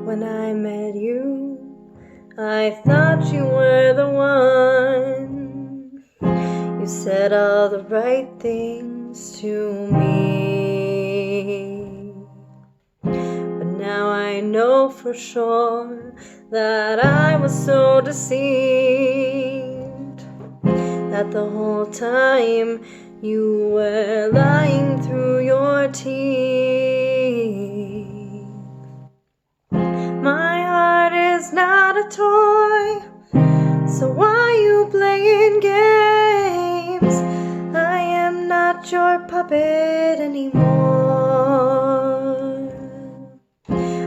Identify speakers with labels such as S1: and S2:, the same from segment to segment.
S1: when I met you, I thought you were the one. You said all the right things to me. But now I know for sure that I was so deceived, that the whole time you were lying through your teeth. My heart is not a toy, so why you playing games? I am not your puppet anymore.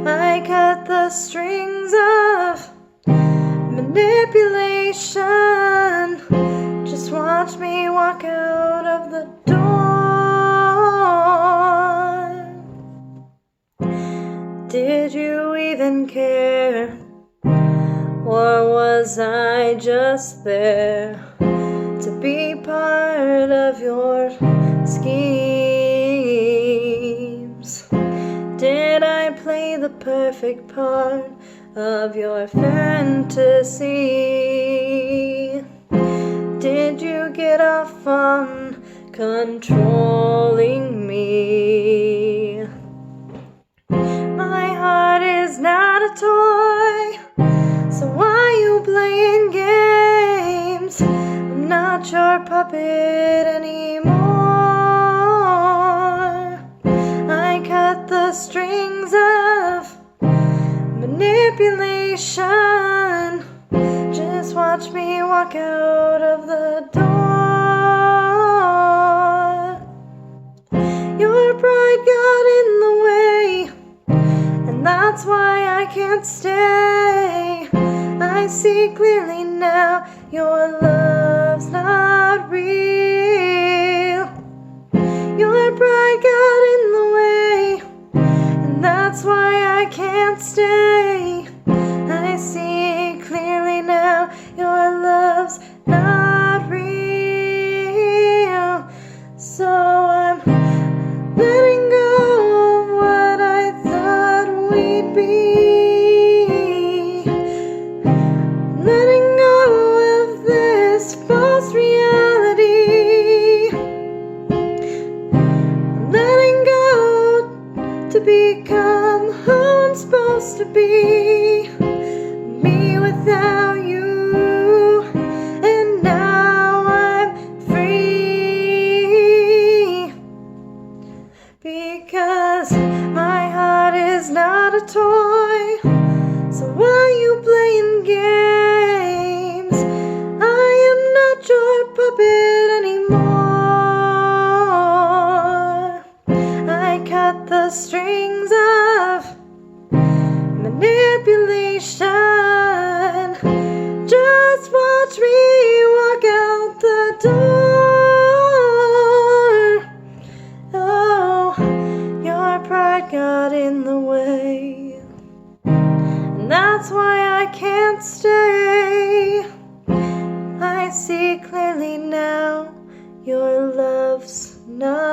S1: I cut the strings of manipulation. Just watch me walk out of the door. Did you even care? Or was I just there to be part of your schemes? Did I play the perfect part of your fantasy? Did you get off on controlling me? My heart is not a toy, so why you playing games? I'm not your puppet anymore. I cut the strings of manipulation. Just watch me walk out of the door. Your pride got in the way, and that's why I can't stay. I see clearly now your love's not real. Your pride got in the way, and that's why I can't stay. I see clearly now your love's not real. So I'm letting go of what I thought we'd be. Letting go of this false reality. I'm letting go to become who I'm supposed to be. Me without you. And now I'm free. Because my heart is not a toy, so why you playing games? I am not your puppet anymore. I cut the strings of manipulation. Just watch me walk out the door. Oh, your pride got in the way, and that's why I can't stay. I see clearly now your love's not